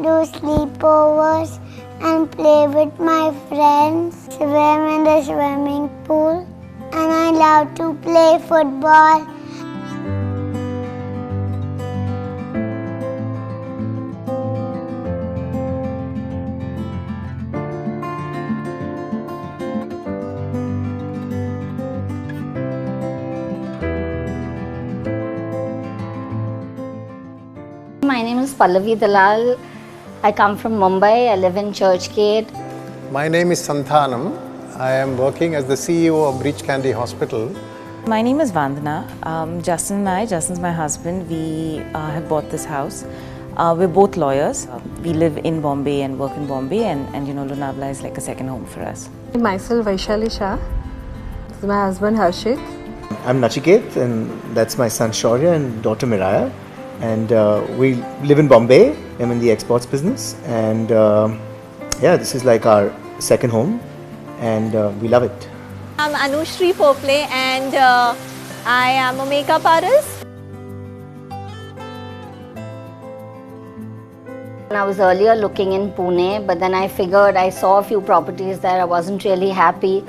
do sleepovers and play with my friends, swim in the swimming pool, and I love to play football. My name is Pallavi Dalal. I come from Mumbai. I live in Churchgate. My name is Santhanam. I am working as the CEO of Breach Candy Hospital. My name is Vandana. Justin's my husband, we have bought this house. We're both lawyers. We live in Bombay and work in Bombay, and you know, Lonavala is like a second home for us. Myself, Vaishali Shah. This is my husband, Harshit. I'm Nachiket, and that's my son Shaurya and daughter Miraya. And we live in Bombay. I'm in the exports business, and yeah, this is like our second home, and we love it. I'm Anushri Pople, and I am a makeup artist. I was earlier looking in Pune, but then I figured I saw a few properties there. I wasn't really happy.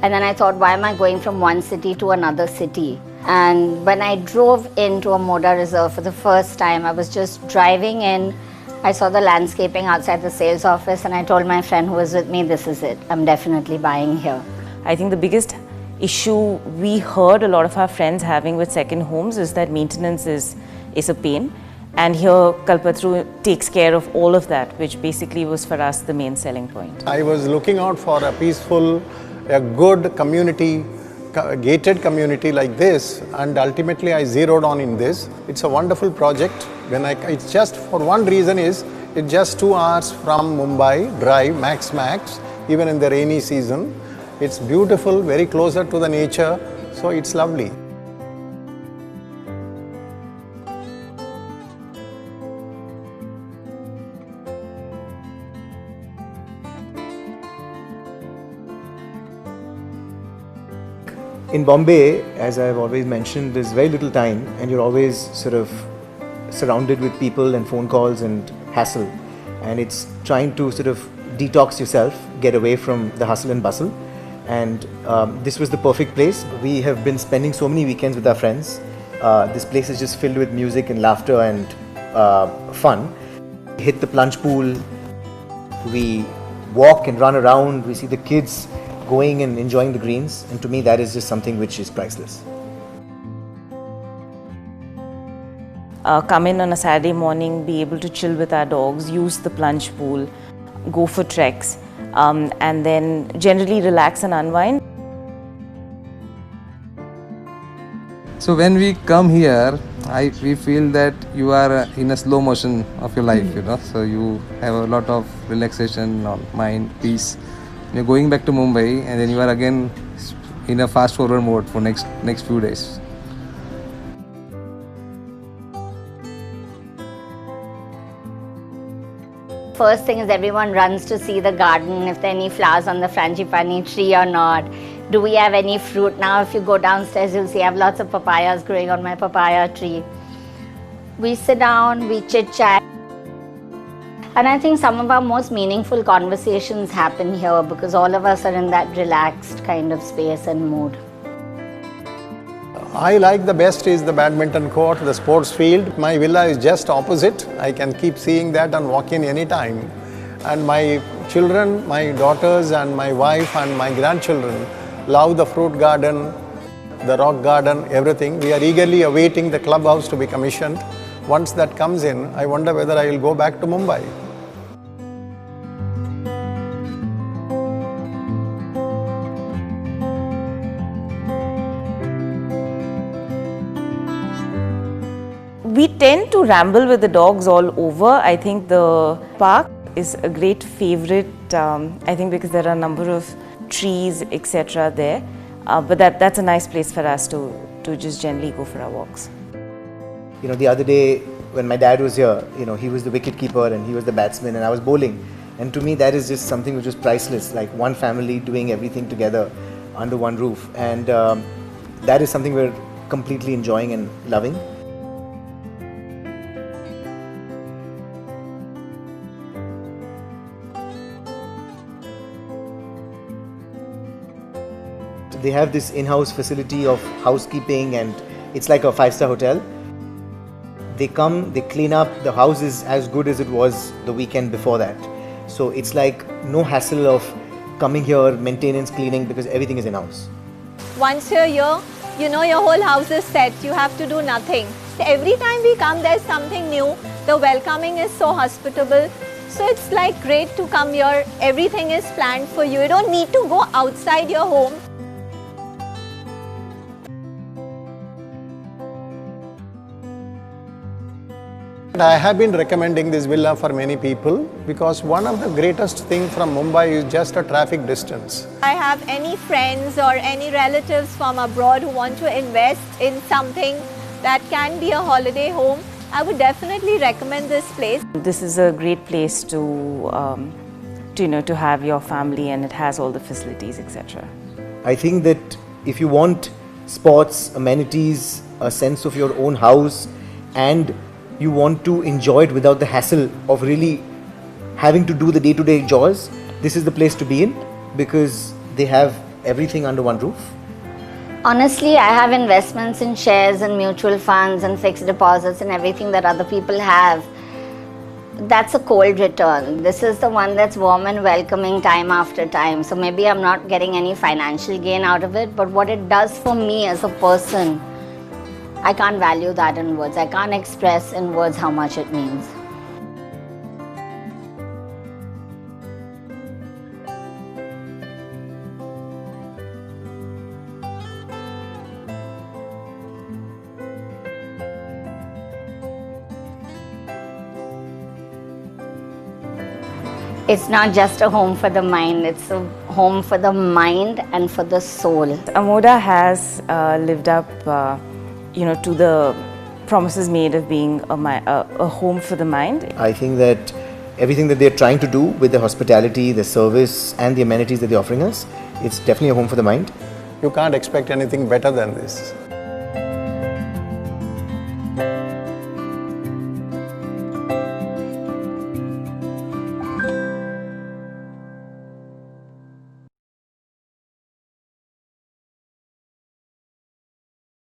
And then I thought, why am I going from one city to another city? And when I drove into a Moda Reserve for the first time, I was just driving in. I saw the landscaping outside the sales office, and I told my friend who was with me, this is it. I'm definitely buying here. I think the biggest issue we heard a lot of our friends having with second homes is that maintenance is a pain. And here Kalpataru takes care of all of that, which basically was for us the main selling point. I was looking out for a peaceful, a good community, gated community like this, and ultimately I zeroed on in this. It's a wonderful project. It's just for one reason is, it's just 2 hours from Mumbai, drive, max, even in the rainy season. It's beautiful, very closer to the nature, so it's lovely. In Bombay, as I've always mentioned, there's very little time, and you're always sort of surrounded with people and phone calls and hassle. And it's trying to sort of detox yourself, get away from the hustle and bustle. And this was the perfect place. We have been spending so many weekends with our friends. This place is just filled with music and laughter and fun. We hit the plunge pool, we walk and run around, we see the kids going and enjoying the greens, and to me that is just something which is priceless. Come in on a Saturday morning, be able to chill with our dogs, use the plunge pool, go for treks, and then generally relax and unwind. So when we come here, we feel that you are in a slow motion of your life, you know. So you have a lot of relaxation, mind, peace. You're going back to Mumbai, and then you are again in a fast forward mode for next few days. First thing is everyone runs to see the garden, if there are any flowers on the frangipani tree or not. Do we have any fruit now? If you go downstairs, you'll see I have lots of papayas growing on my papaya tree. We sit down, we chit-chat. And I think some of our most meaningful conversations happen here because all of us are in that relaxed kind of space and mood. I like the best is the badminton court, the sports field. My villa is just opposite. I can keep seeing that and walk in any time. And my children, my daughters and my wife and my grandchildren love the fruit garden, the rock garden, everything. We are eagerly awaiting the clubhouse to be commissioned. Once that comes in, I wonder whether I will go back to Mumbai. We tend to ramble with the dogs all over. I think the park is a great favorite, I think because there are a number of trees, etc. there. But that's a nice place for us to just generally go for our walks. You know, the other day when my dad was here, you know, he was the wicket keeper and he was the batsman and I was bowling. And to me that is just something which was priceless, like one family doing everything together under one roof. And that is something we're completely enjoying and loving. They have this in-house facility of housekeeping, and it's like a 5-star hotel. They come, they clean up, the house is as good as it was the weekend before that. So it's like no hassle of coming here, maintenance, cleaning, because everything is in-house. Once you're here, you know your whole house is set. You have to do nothing. So every time we come, there's something new. The welcoming is so hospitable. So it's like great to come here. Everything is planned for you. You don't need to go outside your home. I have been recommending this villa for many people because one of the greatest things from Mumbai is just a traffic distance. I have any friends or any relatives from abroad who want to invest in something that can be a holiday home, I would definitely recommend this place. This is a great place to have your family, and it has all the facilities, etc. I think that if you want sports, amenities, a sense of your own house, and you want to enjoy it without the hassle of really having to do the day-to-day chores, this is the place to be in, because they have everything under one roof. Honestly, I have investments in shares and mutual funds and fixed deposits and everything that other people have. That's a cold return. This is the one that's warm and welcoming time after time. So maybe I'm not getting any financial gain out of it, but what it does for me as a person, I can't value that in words. I can't express in words how much it means. It's not just a home for the mind, it's a home for the mind and for the soul. Amoda has lived up to the promises made of being a home for the mind. I think that everything that they're trying to do with the hospitality, the service, and the amenities that they're offering us, it's definitely a home for the mind. You can't expect anything better than this.